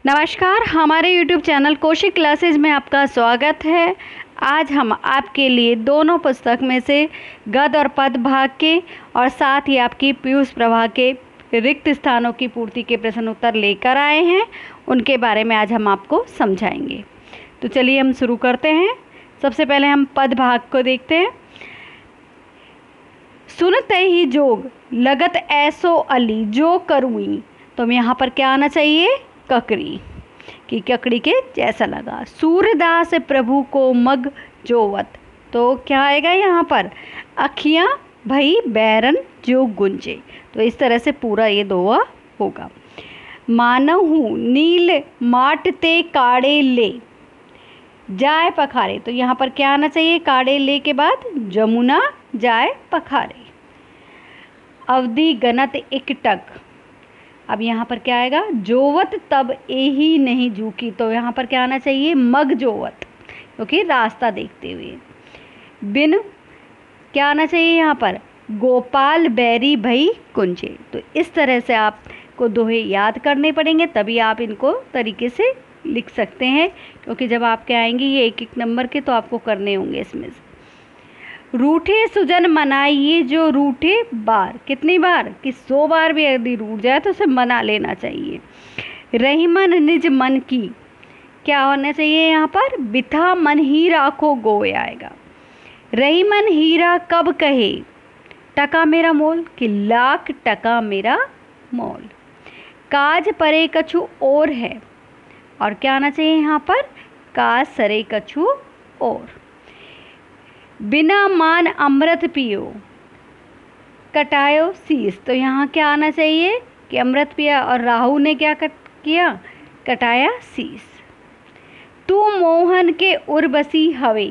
नमस्कार, हमारे YouTube channel Kaushik classes में आपका स्वागत है। आज हम आपके लिए दोनों पुस्तक में से गद और पद भाग के और साथ ही आपकी पीयूष प्रभा के रिक्त स्थानों की पूर्ति के प्रश्न उत्तर लेकर आए हैं। उनके बारे में आज हम आपको समझाएंगे। तो चलिए हम शुरू करते हैं। सबसे पहले हम पद भाग को देखते हैं। सुनते ही जोग लगत ऐसो अली जो करूई। तो यहाँ पर क्या आना चाहिए? ककड़ी कि ककड़ी के जैसा लगा। सूर्यदास प्रभु को मग जोवत। तो क्या आएगा यहाँ पर? अखियाँ भई बैरन जो गुंजे। तो इस तरह से पूरा ये दोहा होगा। मानहु नील माटते काड़े ले जाए पखारे। तो यहाँ पर क्या आना चाहिए? काड़े ले के बाद जमुना जाए पखारे। अवधि गनत एकटक। अब यहाँ पर क्या आएगा? जोवत तब एही नहीं झुकी। तो यहाँ पर क्या आना चाहिए? मग जोवत, क्योंकि रास्ता देखते हुए। बिन क्या आना चाहिए यहाँ पर? गोपाल बैरी भई कुंजे। तो इस तरह से आपको दोहे याद करने पड़ेंगे, तभी आप इनको तरीके से लिख सकते हैं, क्योंकि जब आपके आएंगे ये एक एक नंबर के तो आपको करने होंगे इसमें से। रूठे सुजन मनाइए जो रूठे बार। कितनी बार? कि 100 बार भी यदि रूठ जाए तो उसे मना लेना चाहिए। रहीमन निज मन की। क्या होना चाहिए यहाँ पर? बिथा मन ही राखो गोय आएगा। रहीमन हीरा कब कहे टका मेरा मोल, कि लाख टका मेरा मोल। काज परे कछु और है। और क्या आना चाहिए यहाँ पर? काज सरे कछु और। बिना मान अमृत पियो कटायो शीस। तो यहाँ क्या आना चाहिए? कि अमृत पिया और राहु ने क्या किया? कटाया शीस। तू मोहन के उर्वशी हवे।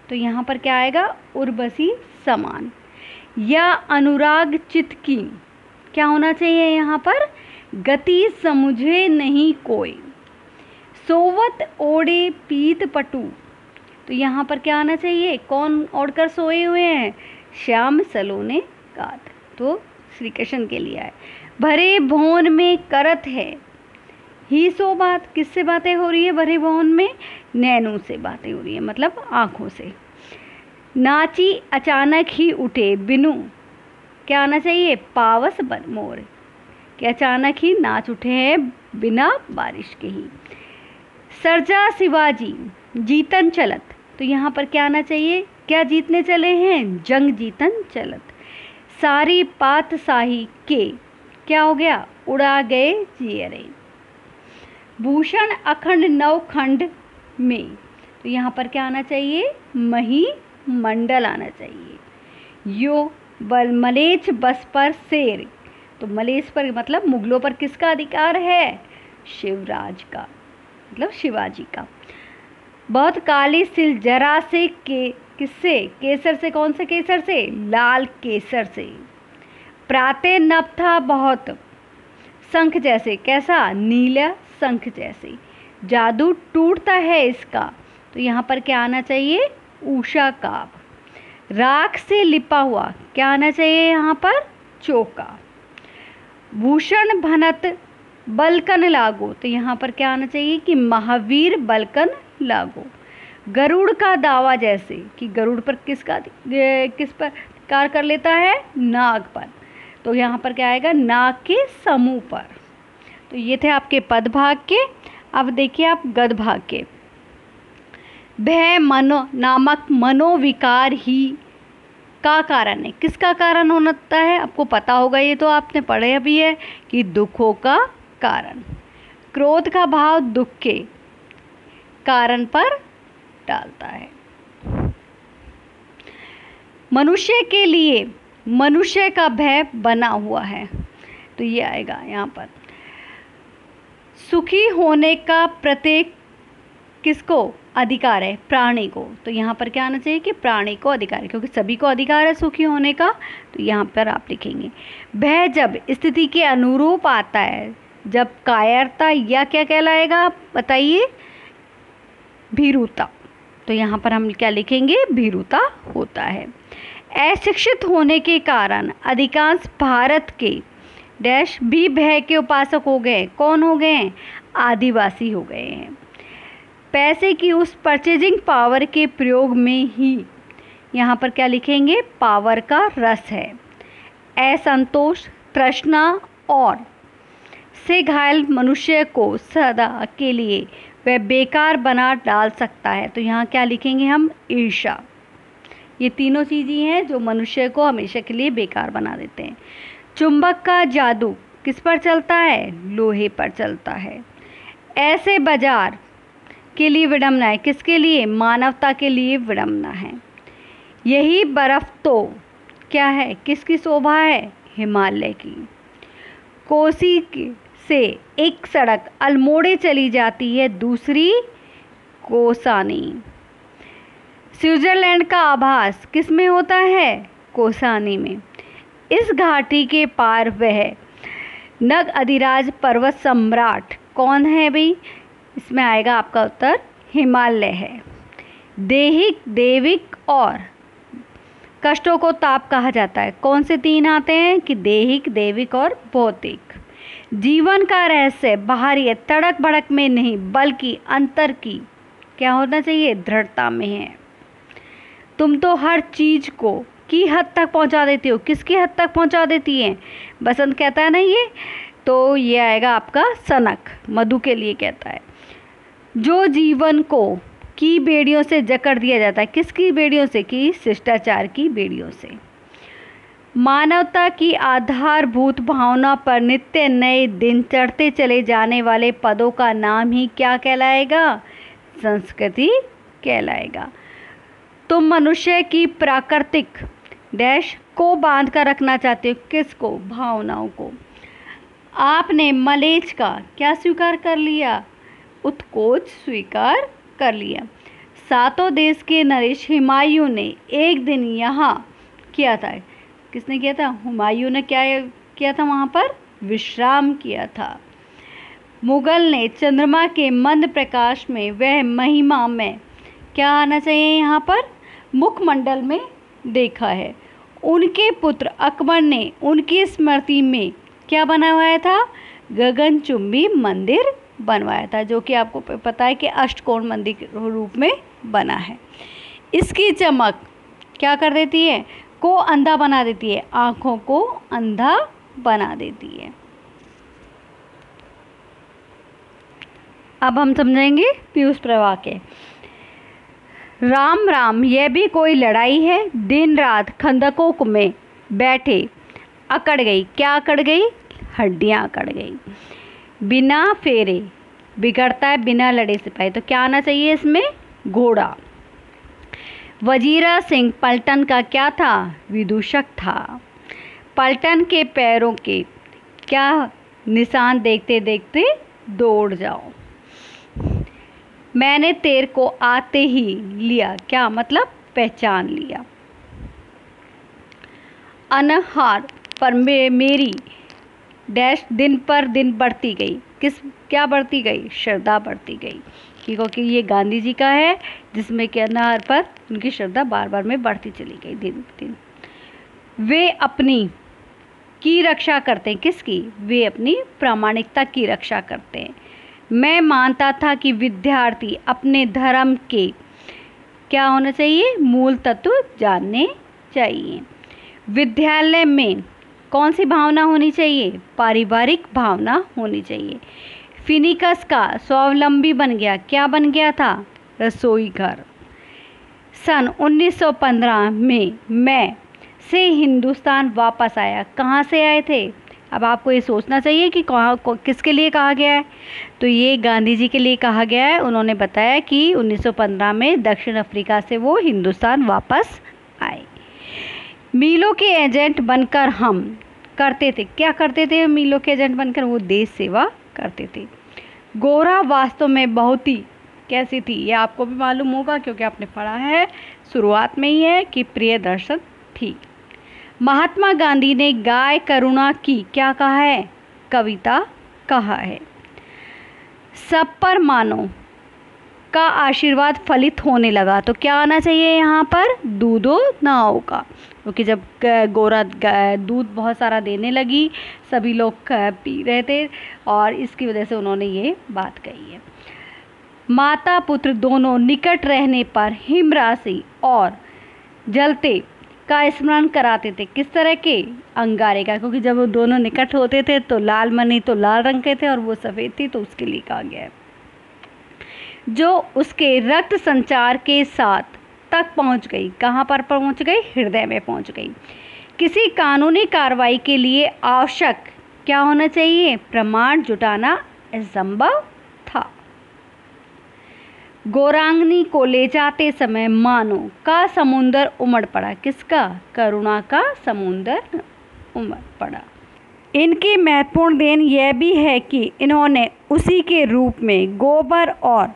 तो यहाँ पर क्या आएगा? उर्वशी समान। या अनुराग चित की। क्या होना चाहिए यहाँ पर? गति समुझे नहीं कोई। सोवत ओढ़े पीत पटु। तो यहाँ पर क्या आना चाहिए? कौन ओढ़कर सोए हुए हैं? श्याम सलोने कात। तो श्री कृष्ण के लिए आए। भरे भवन में करत है ही सो बात। किससे बातें हो रही है भरे भवन में? नैनों से बातें हो रही है, मतलब आँखों से। नाची अचानक ही उठे बिनु। क्या आना चाहिए? पावस बन मोर। कि अचानक ही नाच उठे हैं बिना बारिश के ही। सरजा शिवाजी जीतन चलत। तो यहाँ पर क्या आना चाहिए? क्या जीतने चले हैं? जंग जीतन चलत। सारी पात शाही के। क्या हो गया? उड़ा गए जियरे। भूषण अखंड नवखंड में। तो यहाँ पर क्या आना चाहिए? मही मंडल आना चाहिए। यो बल मलेच बस पर शेर। तो मलेच पर मतलब मुगलों पर किसका अधिकार है? शिवराज का, मतलब शिवाजी का। बहुत काली सिल जरा से के किससे? केसर से। कौन से केसर से? लाल केसर से। प्राते नभ था बहुत शंख जैसे। कैसा? नीला शंख जैसे। जादू टूटता है इसका। तो यहाँ पर क्या आना चाहिए? उषा काब। राख से लिपा हुआ। क्या आना चाहिए यहाँ पर? चौका। भूषण भनत बलकन लागो। तो यहाँ पर क्या आना चाहिए? कि महावीर बलकन लागो। गरुड़ का दावा जैसे। कि गरुड़ पर किस पर कार कर लेता है? नाग पर। तो यहाँ पर क्या आएगा? नाग के समूह पर। तो ये थे आपके पद भाग के। अब देखिए आप गद भाग के। भय मनो नामक मनोविकार ही का कारण है। किसका कारण होता है? आपको पता होगा, ये तो आपने पढ़े भी है कि दुखों का कारण। क्रोध का भाव दुख के कारण पर डालता है। मनुष्य के लिए मनुष्य का भय बना हुआ है। तो ये आएगा यहाँ पर। सुखी होने का प्रत्येक किसको अधिकार है? प्राणी को। तो यहाँ पर क्या आना चाहिए? कि प्राणी को अधिकार है, क्योंकि सभी को अधिकार है सुखी होने का। तो यहाँ पर आप लिखेंगे भय जब स्थिति के अनुरूप आता है, जब कायरता या क्या कहलाएगा बताइए? भीरुता। तो यहाँ पर हम क्या लिखेंगे? भीरुता होता है। अशिक्षित होने के कारण अधिकांश भारत के डैश भी भय के उपासक हो गए। कौन हो गए? आदिवासी हो गए हैं। पैसे की उस परचेजिंग पावर के प्रयोग में ही यहाँ पर क्या लिखेंगे, पावर का रस है। असंतोष, तृष्णा और से घायल मनुष्य को सदा के लिए वह बेकार बना डाल सकता है। तो यहाँ क्या लिखेंगे हम, ईर्ष्या। ये तीनों चीज़ें हैं जो मनुष्य को हमेशा के लिए बेकार बना देते हैं। चुंबक का जादू किस पर चलता है, लोहे पर चलता है। ऐसे बाजार के लिए विडंबना है, किसके लिए, मानवता के लिए विडंबना है। यही बर्फ तो क्या है, किसकी शोभा है, हिमालय की। कोसी से एक सड़क अल्मोड़े चली जाती है, दूसरी कोसानी। स्विट्जरलैंड का आभास किस में होता है, कोसानी में। इस घाटी के पार वह नग अधिराज पर्वत सम्राट कौन है भाई, इसमें आएगा आपका उत्तर हिमालय है। दैहिक, दैविक और कष्टों को ताप कहा जाता है। कौन से तीन आते हैं कि दैहिक, दैविक और भौतिक। जीवन का रहस्य बाहरी तड़क भड़क में नहीं बल्कि अंतर की क्या होना चाहिए, दृढ़ता में है। तुम तो हर चीज़ को की हद तक पहुंचा देती हो, किसकी हद तक पहुंचा देती हैं, बसंत कहता है ना ये, तो ये आएगा आपका सनक, मधु के लिए कहता है। जो जीवन को की बेड़ियों से जकड़ दिया जाता है, किसकी बेड़ियों से, कि शिष्टाचार की बेड़ियों से। मानवता की आधारभूत भावना पर नित्य नए दिन चढ़ते चले जाने वाले पदों का नाम ही क्या कहलाएगा, संस्कृति कहलाएगा। तुम मनुष्य की प्राकृतिक डैश को बांध कर रखना चाहते हो, किसको, भावनाओं को। आपने मलेच्छ का क्या स्वीकार कर लिया, उत्कोच स्वीकार कर लिया। सातों देश के नरेश हुमायूं ने एक दिन यहाँ किया था, किसने किया था, हुमायूं ने क्या किया था, वहाँ पर विश्राम किया था। मुगल ने चंद्रमा के मंद प्रकाश में वह महिमा में क्या आना चाहिए, यहाँ पर मुखमंडल में देखा है। उनके पुत्र अकबर ने उनकी स्मृति में क्या बनवाया था, गगनचुंबी मंदिर बनवाया था, जो कि आपको पता है कि अष्टकोण मंदिर के रूप में बना है। इसकी चमक क्या कर देती है, को अंधा बना देती है, आँखों को अंधा बना देती है। अब हम समझेंगे पीयूष प्रवाह के। राम राम, यह भी कोई लड़ाई है, दिन रात खंदकों में बैठे अकड़ गई, क्या अकड़ गई, हड्डियाँ अकड़ गई। बिना फेरे बिगड़ता है, बिना लड़े सिपाही, तो क्या आना चाहिए इसमें, घोड़ा। वजीरा सिंह पलटन का क्या था, विदूषक था। पलटन के पैरों के क्या निशान देखते देखते दौड़ जाओ। मैंने तेरे को आते ही लिया, क्या मतलब, पहचान लिया। अनहार पर मेरी डैश दिन पर दिन बढ़ती गई, किस क्या बढ़ती गई, श्रद्धा बढ़ती गई, क्योंकि ये गांधी जी का है जिसमें कि अनहार पर उनकी श्रद्धा बार बार में बढ़ती चली गई दिन दिन। वे अपनी की रक्षा करते हैं, किसकी, वे अपनी प्रामाणिकता की रक्षा करते हैं। मैं मानता था कि विद्यार्थी अपने धर्म के क्या होना चाहिए, मूल तत्व जानने चाहिए। विद्यालय में कौन सी भावना होनी चाहिए, पारिवारिक भावना होनी चाहिए। फिनिकस का स्वावलंबी बन गया, क्या बन गया था, रसोई घर। सन 1915 में मैं से हिंदुस्तान वापस आया, कहाँ से आए थे, अब आपको ये सोचना चाहिए कि किसके लिए कहा गया है, तो ये गांधी जी के लिए कहा गया है। उन्होंने बताया कि 1915 में दक्षिण अफ्रीका से वो हिंदुस्तान वापस आए। मीलों के एजेंट बनकर हम करते थे, क्या करते थे, मीलों के एजेंट बनकर वो देश सेवा करते थे। गोरा वास्तव में बहुत ही कैसी थी, ये आपको भी मालूम होगा क्योंकि आपने पढ़ा है, शुरुआत में ही है कि प्रियदर्शन थी। महात्मा गांधी ने गाय करुणा की क्या कहा है, कविता कहा है। सब पर मानो का आशीर्वाद फलित होने लगा। तो क्या आना चाहिए यहाँ पर? दूधो नाव का, क्योंकि जब गोरा दूध बहुत सारा देने लगी, सभी लोग पी रहे थे और इसकी वजह से उन्होंने ये बात कही है। माता पुत्र दोनों निकट रहने पर हिमराशि और जलते का स्मरण कराते थे। किस तरह के? अंगारे का, क्योंकि जब वो दोनों निकट होते थे तो लाल मणि तो लाल रंग के थे और वो सफ़ेद थी, तो उसके लिए कहा गया है। जो उसके रक्त संचार के साथ तक पहुंच गई। कहाँ पर पहुंच गई? हृदय में पहुंच गई। किसी कानूनी कार्रवाई के लिए आवश्यक क्या होना चाहिए? प्रमाण जुटाना असंभव था। गौरांगनी को ले जाते समय मानो का समुंदर उमड़ पड़ा। किसका? करुणा का समुंदर उमड़ पड़ा। इनकी महत्वपूर्ण देन यह भी है कि इन्होंने उसी के रूप में गोबर और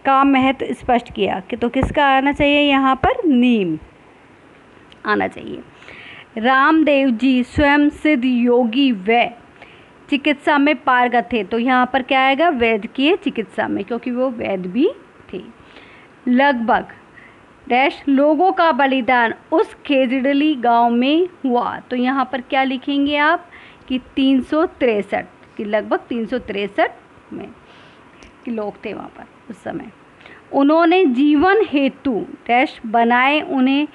का महत्व स्पष्ट किया कि तो किसका आना चाहिए यहाँ पर? नीम आना चाहिए। रामदेव जी स्वयं सिद्ध योगी व चिकित्सा में पारंगत थे। तो यहाँ पर क्या आएगा? वैद्यकीय चिकित्सा में, क्योंकि वो वैद्य भी थे। लगभग डैश लोगों का बलिदान उस खेजड़ली गांव में हुआ। तो यहाँ पर क्या लिखेंगे आप कि 363 कि लगभग 363 में कि लोग थे वहाँ पर उस समय। उन्होंने जीवन हेतु डैश बनाए, उन्हें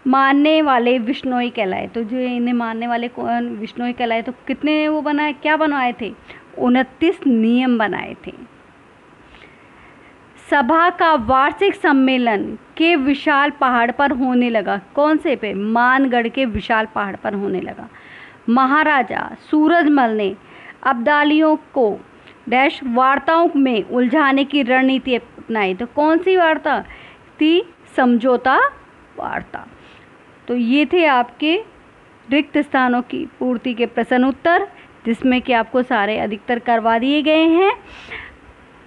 मानने वाले विष्णोई कहलाए। तो जो इन्हें मानने वाले कौन? विष्णोई कहलाए। तो कितने वो बनाए, क्या बनवाए थे? 29 नियम बनाए थे। सभा का वार्षिक सम्मेलन के विशाल पहाड़ पर होने लगा। कौन से पे? मानगढ़ के विशाल पहाड़ पर होने लगा। महाराजा सूरजमल ने अब्दालियों को डैश वार्ताओं में उलझाने की रणनीति अपनाई। तो कौन सी वार्ता थी? समझौता वार्ता। तो ये थे आपके रिक्त स्थानों की पूर्ति के प्रश्न उत्तर, जिसमें कि आपको सारे अधिकतर करवा दिए गए हैं।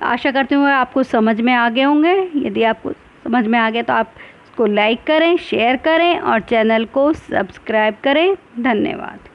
आशा करती हूँ आपको समझ में आ गए होंगे। यदि आपको समझ में आ गया तो आप इसको लाइक करें, शेयर करें और चैनल को सब्सक्राइब करें। धन्यवाद।